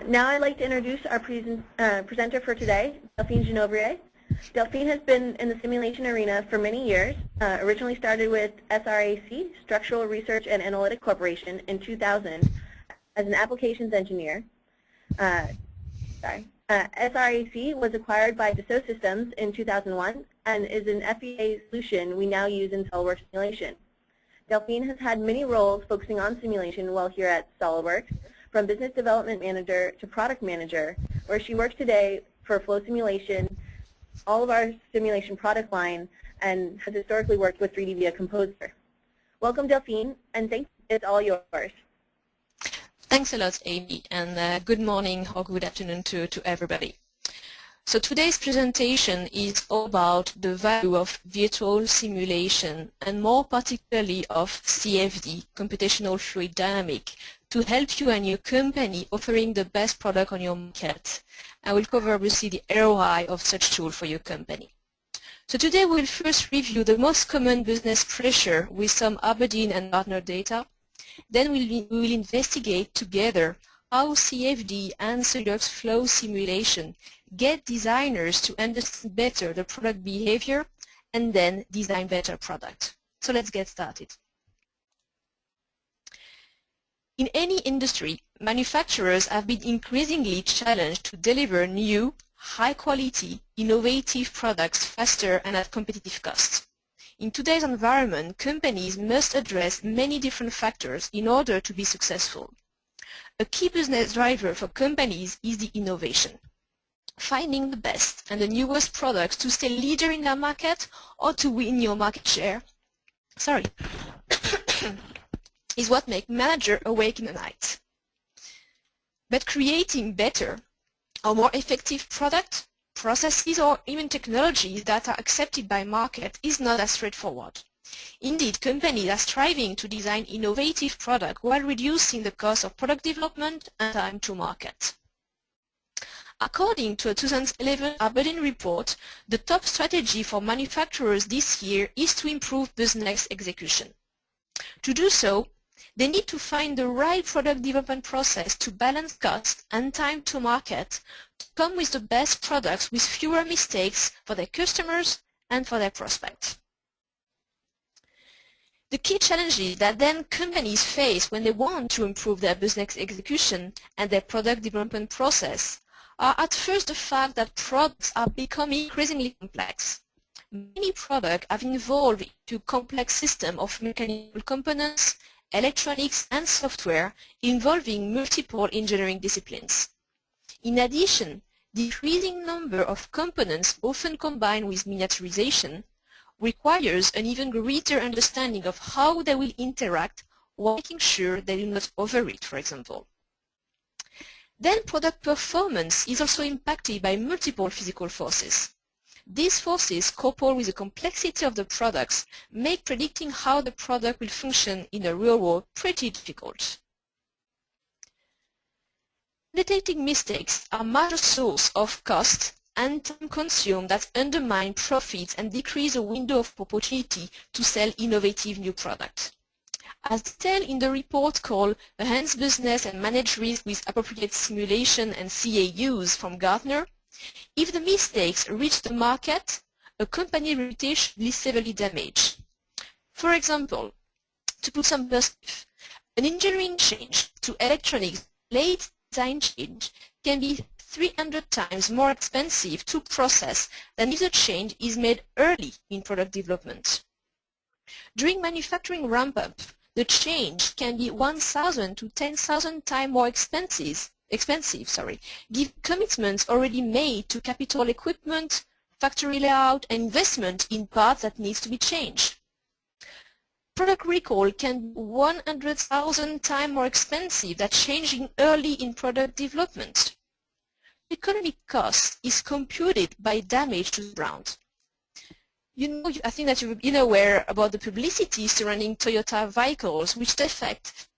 Now I'd like to introduce our presenter for today, Delphine Genovrier. Delphine has been in the simulation arena for many years, originally started with SRAC, Structural Research and Analytic Corporation, in 2000 as an applications engineer. SRAC was acquired by Dassault Systems in 2001 and is an FEA solution we now use in SolidWorks simulation. Delphine has had many roles focusing on simulation while here at SolidWorks, from business development manager to product manager, where she works today for flow simulation, all of our simulation product line, and has historically worked with 3D via Composer. Welcome, Delphine, and thanks. It's all yours. Thanks a lot, Amy, and good morning or good afternoon to everybody. So today's presentation is all about the value of virtual simulation, and more particularly of CFD, Computational Fluid Dynamics, to help you and your company offering the best product on your market. I will cover obviously the ROI of such tool for your company. So today we'll first review the most common business pressure with some Aberdeen and Gartner data. Then we will investigate together how CFD and SolidWorks flow simulation get designers to understand better the product behavior and then design better product. So let's get started. In any industry, manufacturers have been increasingly challenged to deliver new, high-quality, innovative products faster and at competitive costs. In today's environment, companies must address many different factors in order to be successful. A key business driver for companies is the innovation. Finding the best and the newest products to stay leader in their market or to win your market share is what makes managers awake in the night. But creating better or more effective products, processes, or even technologies that are accepted by market is not as straightforward. Indeed, companies are striving to design innovative products while reducing the cost of product development and time to market. According to a 2011 Aberdeen report, the top strategy for manufacturers this year is to improve business execution. To do so, they need to find the right product development process to balance cost and time to market to come with the best products with fewer mistakes for their customers and for their prospects. The key challenges that then companies face when they want to improve their business execution and their product development process are at first the fact that products are becoming increasingly complex. Many products have evolved into complex systems of mechanical components, electronics, and software involving multiple engineering disciplines. In addition, the increasing number of components, often combined with miniaturization, requires an even greater understanding of how they will interact while making sure they do not overheat, for example. Then product performance is also impacted by multiple physical forces. These forces, coupled with the complexity of the products, make predicting how the product will function in the real world pretty difficult. Detecting mistakes are a major source of cost and time consumed that undermine profits and decrease the window of opportunity to sell innovative new products. As detailed in the report called Enhance Business and Manage Risk with Appropriate Simulation and CAUs from Gartner, if the mistakes reach the market, a company's reputation will be severely damaged. For example, to put some perspective, an engineering change to electronics, late design change, can be 300 times more expensive to process than if the change is made early in product development. During manufacturing ramp-up, the change can be 1,000 to 10,000 times more expensive, given commitments already made to capital equipment, factory layout, and investment in parts that needs to be changed. Product recall can be 100,000 times more expensive than changing early in product development. Economic cost is computed by damage to the brand. I think that you've been aware about the publicity surrounding Toyota vehicles, which took effect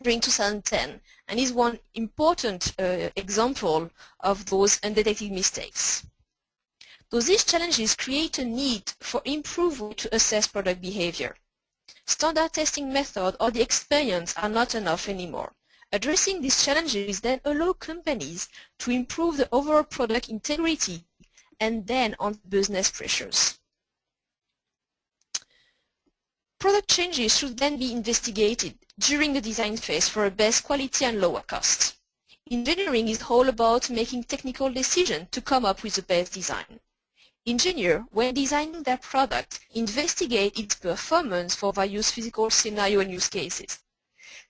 during 2010, and is one important example of those undetected mistakes. So these challenges create a need for improved way to assess product behavior. Standard testing method or the experience are not enough anymore. Addressing these challenges then allow companies to improve the overall product integrity and then on business pressures. Product changes should then be investigated during the design phase for a best quality and lower cost. Engineering is all about making technical decisions to come up with the best design. Engineers, when designing their product, investigate its performance for various physical scenarios and use cases.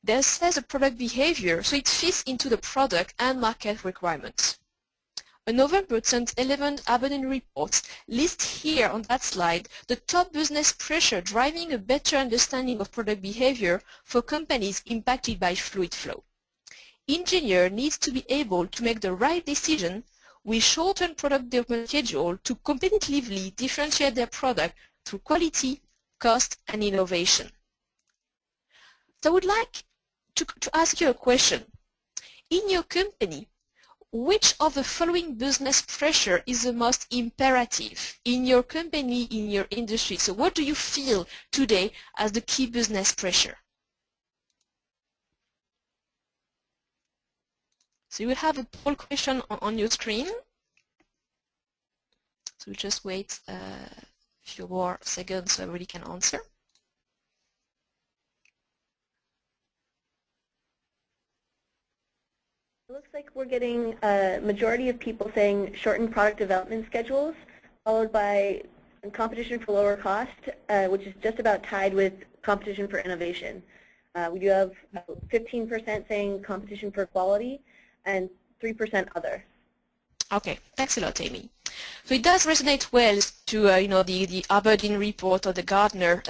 They assess the product behavior so it fits into the product and market requirements. A November 2011 Aberdeen report lists here on that slide the top business pressure driving a better understanding of product behavior for companies impacted by fluid flow. Engineer needs to be able to make the right decision with shortened product development schedule to competitively differentiate their product through quality, cost, and innovation. So I would like to ask you a question. In your company, which of the following business pressure is the most imperative in your company, in your industry? So what do you feel today as the key business pressure? So you will have a poll question on your screen. So we'll just wait a few more seconds so everybody can answer. It looks like we're getting a majority of people saying shortened product development schedules, followed by competition for lower cost, which is just about tied with competition for innovation. We do have 15% saying competition for quality and 3% other. Okay, thanks a lot, Amy. So it does resonate well to the Aberdeen report or the Gartner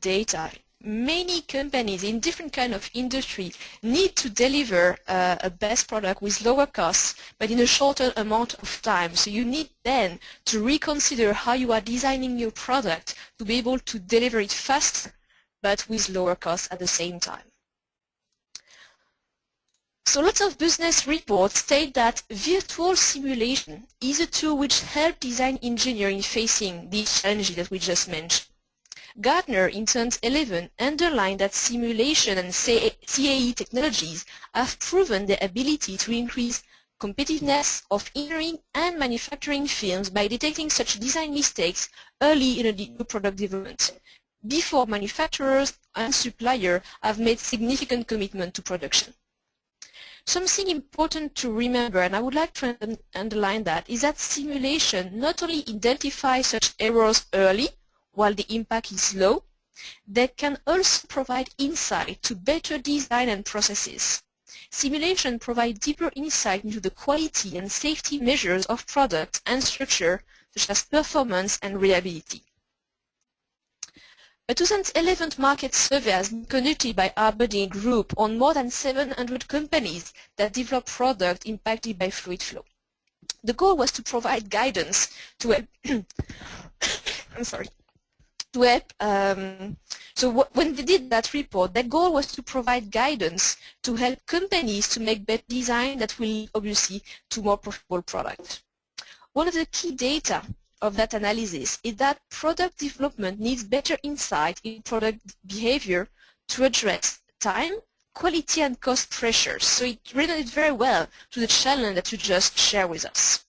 data. Many companies in different kind of industry need to deliver a best product with lower costs, but in a shorter amount of time. So you need then to reconsider how you are designing your product to be able to deliver it faster, but with lower costs at the same time. So lots of business reports state that virtual simulation is a tool which helps design engineering facing these challenges that we just mentioned. Gartner in 2011 underlined that simulation and CAE technologies have proven their ability to increase competitiveness of engineering and manufacturing firms by detecting such design mistakes early in a new product development, before manufacturers and suppliers have made significant commitment to production. Something important to remember, and I would like to underline that, is that simulation not only identifies such errors early, while the impact is low, they can also provide insight to better design and processes. Simulation provides deeper insight into the quality and safety measures of products and structure, such as performance and reliability. A 2011 market survey has been conducted by Aberdeen Group on more than 700 companies that develop products impacted by fluid flow. The goal was to provide guidance to help when they did that report, their goal was to provide guidance to help companies to make better design that will obviously to more profitable products. One of the key data of that analysis is that product development needs better insight in product behavior to address time, quality, and cost pressures. So it relates very well to the challenge that you just shared with us.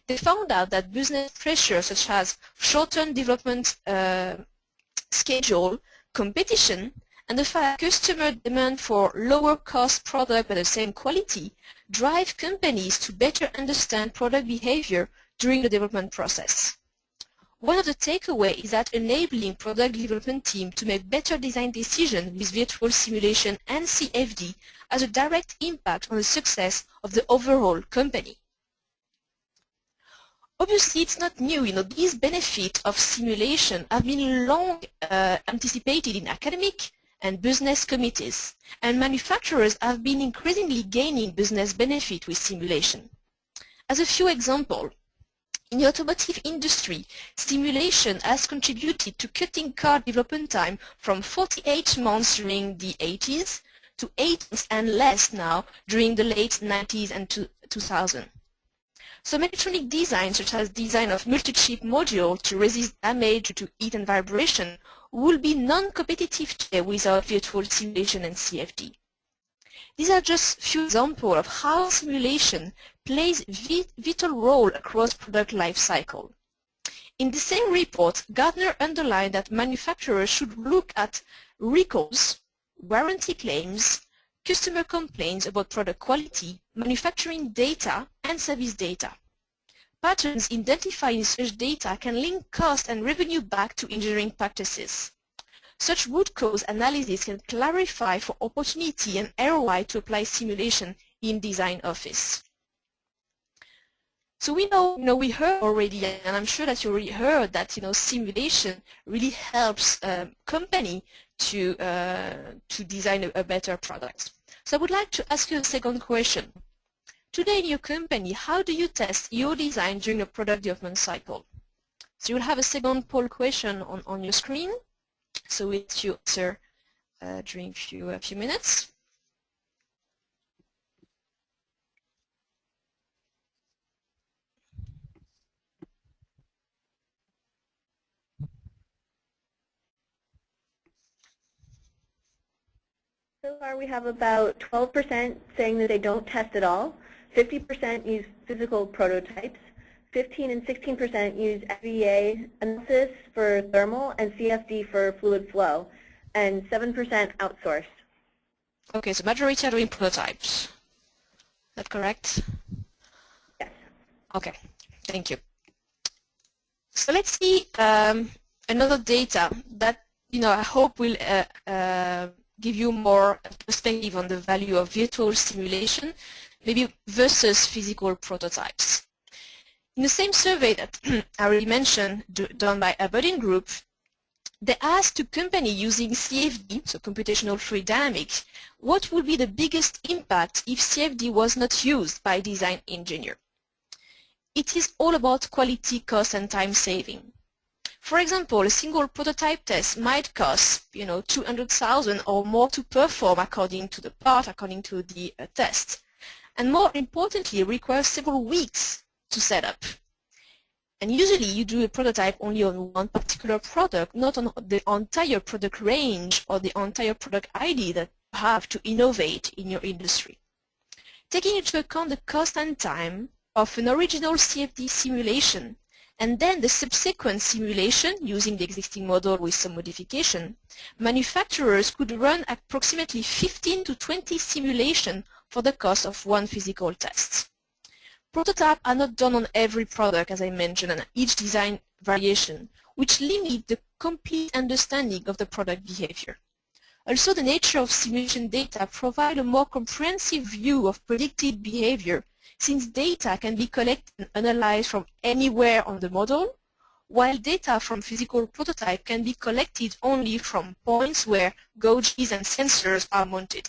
They found out that business pressures such as shortened development schedule, competition, and the fact that customer demand for lower cost product but the same quality drive companies to better understand product behavior during the development process. One of the takeaways is that enabling product development team to make better design decisions with virtual simulation and CFD has a direct impact on the success of the overall company. Obviously, it's not new. These benefits of simulation have been long anticipated in academic and business committees, and manufacturers have been increasingly gaining business benefit with simulation. As a few examples, in the automotive industry, simulation has contributed to cutting car development time from 48 months during the 80s to 8 months and less now during the late 90s and 2000. Some electronic design, such as design of multi-chip module to resist damage due to heat and vibration, will be non-competitive today without virtual simulation and CFD. These are just a few examples of how simulation plays a vital role across product life cycle. In the same report, Gardner underlined that manufacturers should look at recalls, warranty claims, customer complaints about product quality, manufacturing data, and service data. Patterns identified in such data can link cost and revenue back to engineering practices. Such root cause analysis can clarify for opportunity and ROI to apply simulation in design office. So we heard already, and I'm sure that you already heard that simulation really helps company to design a better product. So I would like to ask you a second question. Today in your company, how do you test your design during a product development cycle? So you'll have a second poll question on your screen. So we'll let you answer during a few minutes. So far we have about 12% saying that they don't test at all, 50% use physical prototypes, 15 and 16% use FEA analysis for thermal and CFD for fluid flow, and 7% outsource. Okay, so majority are doing prototypes. Is that correct? Yes. Okay, thank you. So let's see another data that I hope will give you more perspective on the value of virtual simulation, maybe versus physical prototypes. In the same survey that I already mentioned, done by Aberdeen Group, they asked a company using CFD, so Computational Fluid Dynamics, what would be the biggest impact if CFD was not used by a design engineer. It is all about quality, cost, and time saving. For example, a single prototype test might cost, 200,000 or more to perform according to the part, according to the test, and more importantly, requires several weeks to set up. And usually you do a prototype only on one particular product, not on the entire product range or the entire product ID that you have to innovate in your industry. Taking into account the cost and time of an original CFD simulation and then the subsequent simulation using the existing model with some modification, manufacturers could run approximately 15 to 20 simulations for the cost of one physical test. Prototypes are not done on every product, as I mentioned, and each design variation, which limit the complete understanding of the product behavior. Also, the nature of simulation data provides a more comprehensive view of predicted behavior, since data can be collected and analyzed from anywhere on the model, while data from physical prototype can be collected only from points where gauges and sensors are mounted.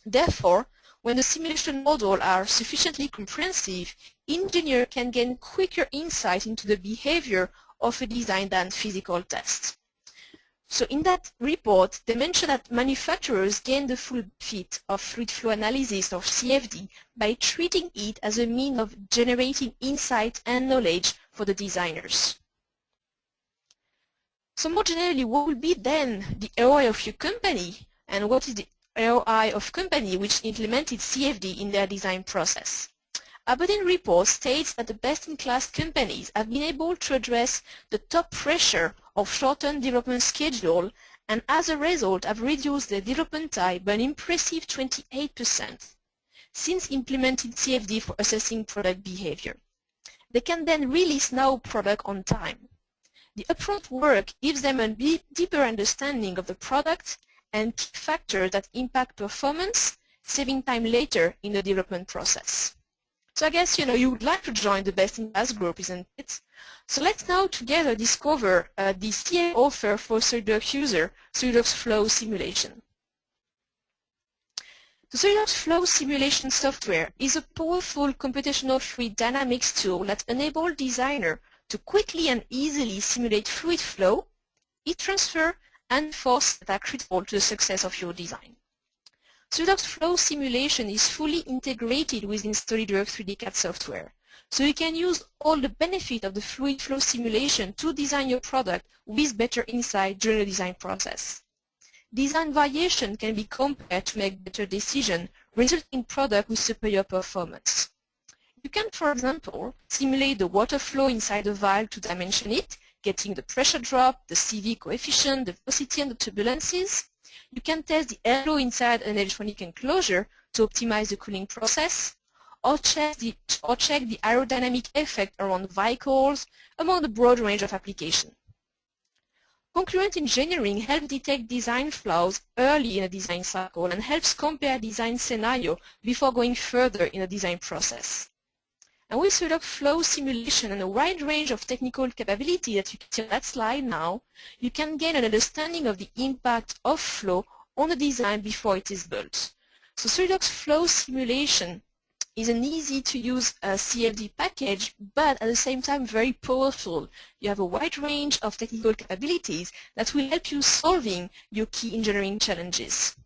Therefore, when the simulation models are sufficiently comprehensive, engineers can gain quicker insight into the behavior of a design than physical tests. So in that report, they mentioned that manufacturers gain the full benefit of fluid flow analysis, or CFD, by treating it as a means of generating insight and knowledge for the designers. So more generally, what will be then the ROI of your company, and what is the ROI of company which implemented CFD in their design process? Aberdeen report states that the best-in-class companies have been able to address the top pressure of shortened development schedule, and as a result have reduced their development time by an impressive 28% since implementing CFD for assessing product behavior. They can then release now product on time. The upfront work gives them a deeper understanding of the product and key factors that impact performance, saving time later in the development process. So I guess you would like to join the best-in-class group, isn't it? So let's now together discover the CA offer for SolidWorks user, SolidWorks Flow Simulation. The SolidWorks Flow Simulation software is a powerful computational fluid dynamics tool that enables designers to quickly and easily simulate fluid flow, heat transfer, and force that are critical to the success of your design. SolidWorks Flow Simulation is fully integrated within SolidWorks 3D CAD software, so you can use all the benefit of the fluid flow simulation to design your product with better insight during the design process. design variation can be compared to make better decisions, resulting in product with superior performance. You can, for example, simulate the water flow inside a valve to dimension it, getting the pressure drop, the CV coefficient, the velocity, and the turbulences. You can test the airflow inside an electronic enclosure to optimize the cooling process, or check the aerodynamic effect around vehicles among a broad range of applications. Concurrent engineering helps detect design flaws early in a design cycle and helps compare design scenario before going further in a design process. And with SolidWorks flow simulation and a wide range of technical capability that you can see on that slide now, you can gain an understanding of the impact of flow on the design before it is built. So SolidWorks flow simulation is an easy-to-use CFD package, but at the same time very powerful. You have a wide range of technical capabilities that will help you solving your key engineering challenges.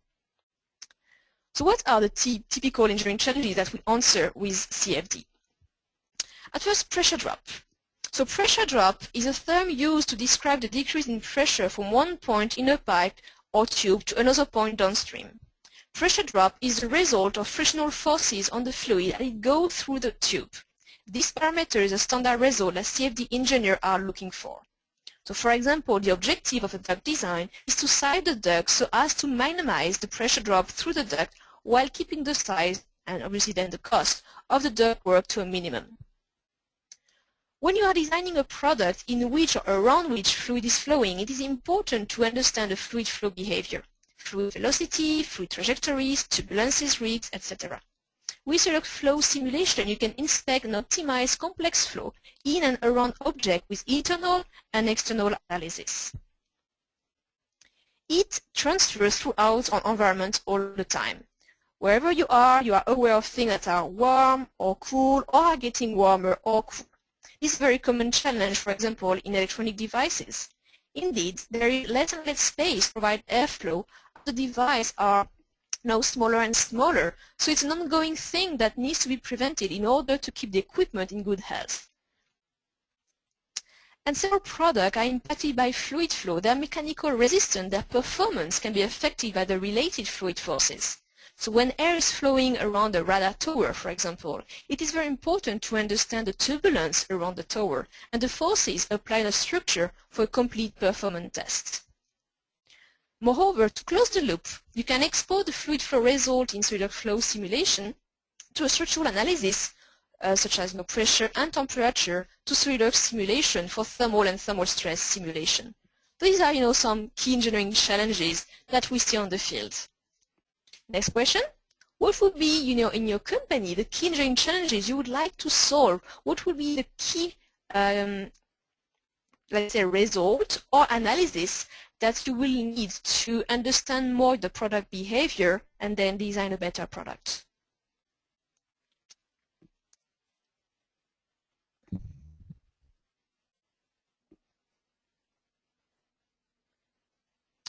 So what are the typical engineering challenges that we answer with CFD? At first, pressure drop. So pressure drop is a term used to describe the decrease in pressure from one point in a pipe or tube to another point downstream. Pressure drop is the result of frictional forces on the fluid as it goes through the tube. This parameter is a standard result that CFD engineers are looking for. So for example, the objective of a duct design is to size the duct so as to minimize the pressure drop through the duct while keeping the size and obviously then the cost of the duct work to a minimum. When you are designing a product in which or around which fluid is flowing, it is important to understand the fluid flow behavior, fluid velocity, fluid trajectories, turbulences, risks, etc. With SolidWorks flow simulation, you can inspect and optimize complex flow in and around objects with internal and external analysis. It transfers throughout our environment all the time. Wherever you are aware of things that are warm or cool or are getting warmer or cool. This is a very common challenge, for example, in electronic devices. Indeed, there is less and less space to provide airflow as the devices are now smaller and smaller, so it's an ongoing thing that needs to be prevented in order to keep the equipment in good health. And several products are impacted by fluid flow. Their mechanical resistance, their performance can be affected by the related fluid forces. So when air is flowing around a radar tower, for example, it is very important to understand the turbulence around the tower and the forces applied on the structure for a complete performance test. Moreover, to close the loop, you can export the fluid flow result in SolidWorks flow simulation to a structural analysis, such as pressure and temperature, to SolidWorks simulation for thermal and thermal stress simulation. These are, some key engineering challenges that we see on the field. Next question. What would be, in your company, the key engineering challenges you would like to solve? What would be the key, let's say, result or analysis that you will need to understand more the product behavior and then design a better product?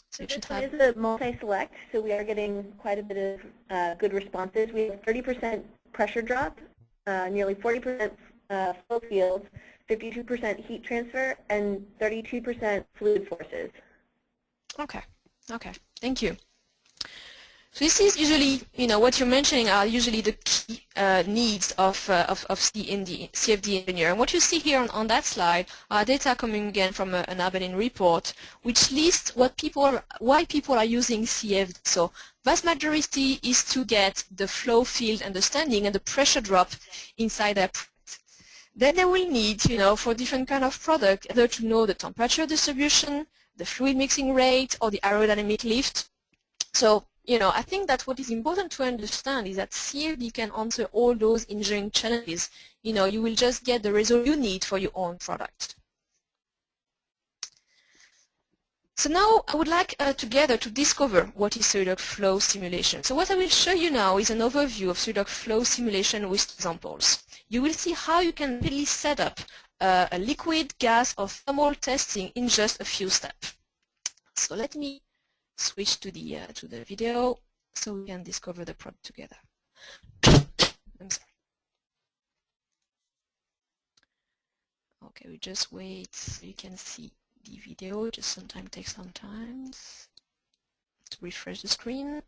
So this one is a multi-select, so we are getting quite a bit of good responses. We have 30% pressure drop, nearly 40% flow fields, 52% heat transfer, and 32% fluid forces. Okay, thank you. So this is usually, what you're mentioning are usually the key needs of CFD engineer. And what you see here on that slide are data coming again from an Aberdeen report, which lists why people are using CFD. So vast majority is to get the flow field understanding and the pressure drop inside their product. Then they will need, for different kind of product, either to know the temperature distribution, the fluid mixing rate, or the aerodynamic lift. So I think that what is important to understand is that CFD can answer all those engineering challenges. You will just get the result you need for your own product. So now I would like together to discover what is SolidWorks flow simulation. So what I will show you now is an overview of SolidWorks flow simulation with examples. You will see how you can really set up a liquid, gas, or thermal testing in just a few steps. So let me switch to the video so we can discover the product together. I'm sorry. Okay, we just wait so you can see the video. It just sometimes takes some time to refresh the screen.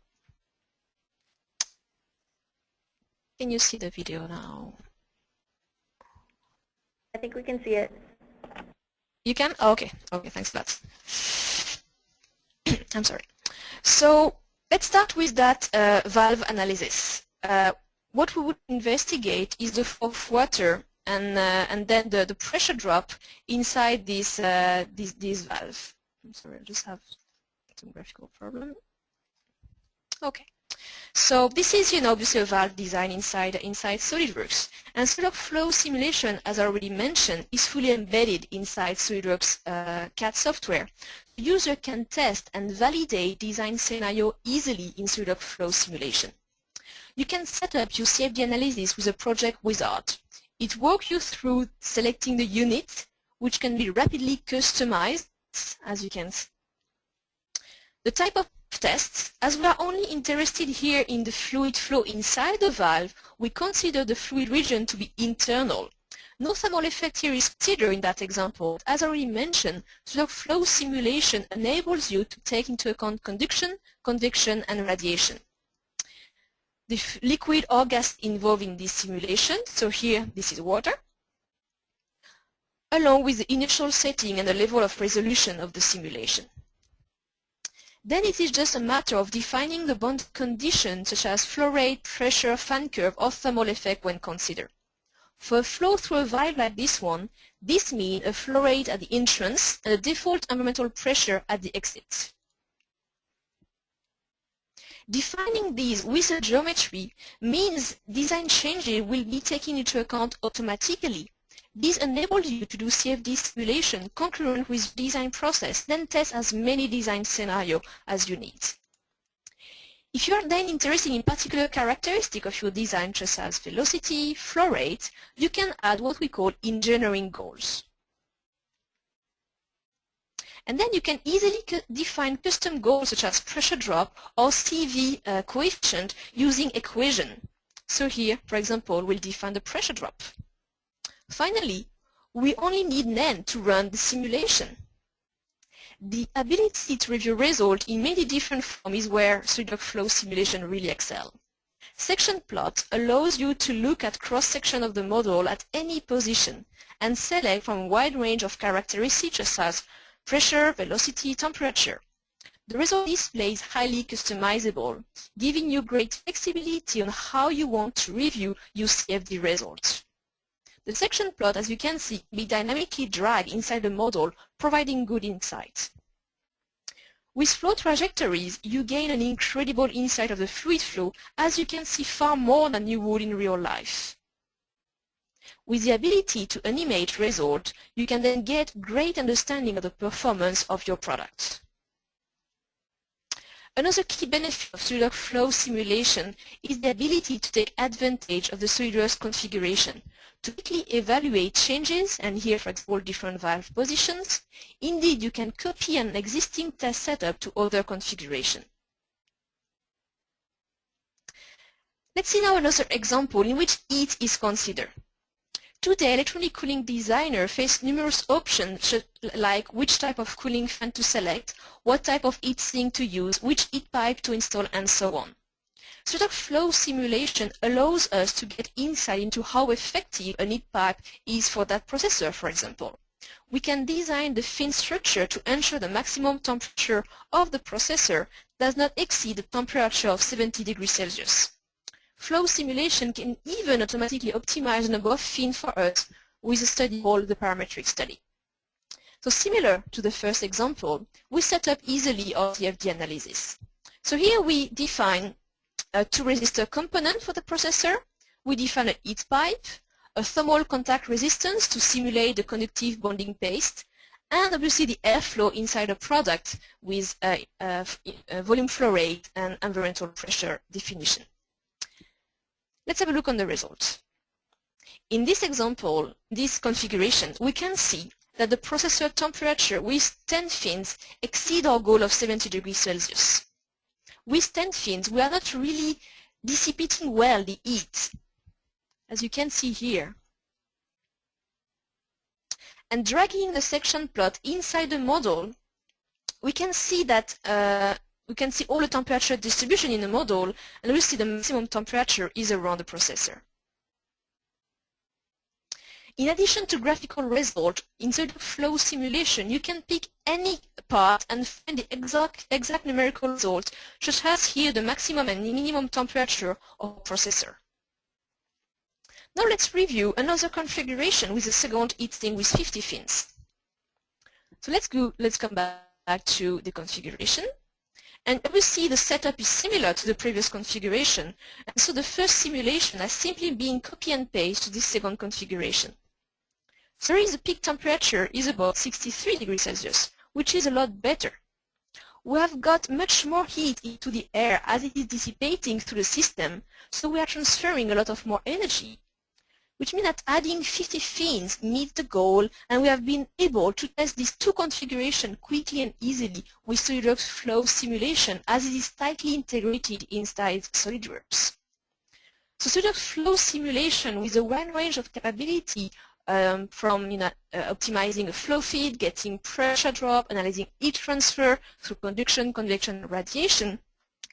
Can you see the video now? I think we can see it. You can? Oh, okay. Okay, thanks a lot. I'm sorry. So let's start with that valve analysis. What we would investigate is the flow of water and then the pressure drop inside this valve. I'm sorry, I just have some graphical problem. Okay. So this is, obviously a valve design inside SolidWorks. And SolidWorks flow simulation, as I already mentioned, is fully embedded inside SolidWorks CAD software. The user can test and validate design scenario easily in SolidWorks flow simulation. You can set up your CFD analysis with a project wizard. It walks you through selecting the unit, which can be rapidly customized, as you can see. The type of tests, as we are only interested here in the fluid flow inside the valve, we consider the fluid region to be internal. No thermal effect here is considered in that example. As I already mentioned, SolidWorks flow simulation enables you to take into account conduction, convection, and radiation. The liquid or gas involved in this simulation, so here this is water, along with the initial setting and the level of resolution of the simulation. Then it is just a matter of defining the bound conditions such as flow rate, pressure, fan curve, or thermal effect when considered. For a flow through a valve like this one, this means a flow rate at the entrance and a default environmental pressure at the exit. Defining these with a geometry means design changes will be taken into account automatically. This enables you to do CFD simulation concurrent with design process, then test as many design scenarios as you need. If you are then interested in particular characteristics of your design, such as velocity, flow rate, you can add what we call engineering goals. And then you can easily define custom goals such as pressure drop or CV coefficient using equation. So here, for example, we'll define the pressure drop. Finally, we only need NAND to run the simulation. The ability to review results in many different forms is where SolidWorks flow simulation really excels. Section plot allows you to look at cross-section of the model at any position and select from a wide range of characteristics such as pressure, velocity, temperature. The result display is highly customizable, giving you great flexibility on how you want to review your CFD results. The section plot, as you can see, can be dynamically dragged inside the model, providing good insight. With flow trajectories, you gain an incredible insight of the fluid flow, as you can see far more than you would in real life. With the ability to animate results, you can then get great understanding of the performance of your product. Another key benefit of SolidWorks flow simulation is the ability to take advantage of the SolidWorks configuration to quickly evaluate changes, and here, for example, different valve positions. Indeed, you can copy an existing test setup to other configuration. Let's see now another example in which heat is considered. Today, electronic cooling designers face numerous options like which type of cooling fan to select, what type of heat sink to use, which heat pipe to install, and so on. SolidWorks flow simulation allows us to get insight into how effective a heat pipe is for that processor, for example. We can design the fin structure to ensure the maximum temperature of the processor does not exceed the temperature of 70 degrees Celsius. Flow simulation can even automatically optimize an above fin for us with a study called the parametric study. So similar to the first example, we set up easily our CFD analysis. So here we define a two resistor component for the processor. We define a heat pipe, a thermal contact resistance to simulate the conductive bonding paste, and obviously the airflow inside the product with volume flow rate and environmental pressure definition. Let's have a look on the results. In this example, this configuration, we can see that the processor temperature with 10 fins exceeds our goal of 70 degrees Celsius. With 10 fins, we are not really dissipating well the heat, as you can see here. And dragging the section plot inside the model, we can see that we can see all the temperature distribution in the model, and we see the maximum temperature is around the processor. In addition to graphical result, in SolidWorks flow simulation, you can pick any part and find the exact numerical result, such as here the maximum and minimum temperature of a processor. Now let's review another configuration with a second heatsink with 50 fins. So let's come back to the configuration. And we see the setup is similar to the previous configuration. And so the first simulation has simply been copy and paste to this second configuration. So here the peak temperature is about 63 degrees Celsius, which is a lot better. We have got much more heat into the air as it is dissipating through the system, so we are transferring a lot of more energy, which means that adding 50 fins meets the goal, and we have been able to test these two configurations quickly and easily with SolidWorks flow simulation as it is tightly integrated inside SolidWorks. So SolidWorks flow simulation with a wide range of capability from optimizing a flow feed, getting pressure drop, analyzing heat transfer through conduction, convection, and radiation,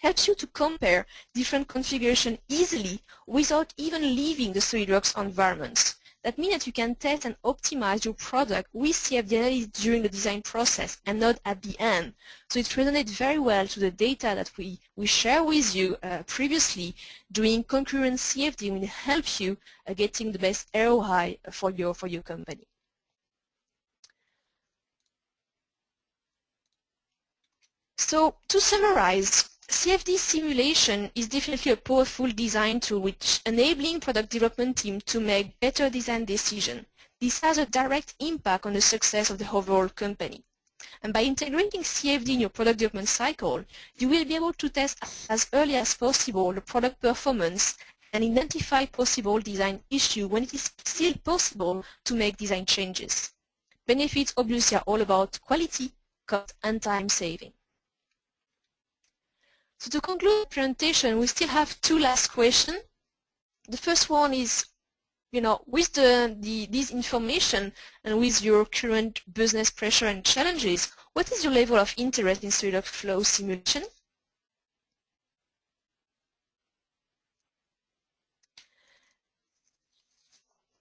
helps you to compare different configurations easily without even leaving the SolidWorks environments. That means that you can test and optimize your product with CFD analysis during the design process and not at the end. So it resonates very well to the data that we share with you previously. Doing concurrent CFD will help you getting the best ROI for your company. So to summarize, CFD simulation is definitely a powerful design tool which enabling product development team to make better design decisions. This has a direct impact on the success of the overall company. And by integrating CFD in your product development cycle, you will be able to test as early as possible the product performance and identify possible design issues when it is still possible to make design changes. Benefits obviously are all about quality, cost, and time saving. So to conclude the presentation, we still have two last questions. The first one is, with this information and with your current business pressure and challenges, what is your level of interest in SolidWorks flow simulation?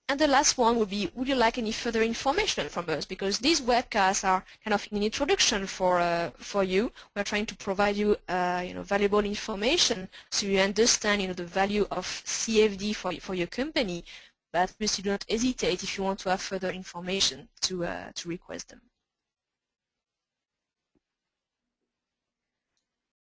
And the last one would be, would you like any further information from us? Because these webcasts are kind of an introduction for you. We're trying to provide you, valuable information so you understand, the value of CFD for your company. But please do not hesitate if you want to have further information to request them.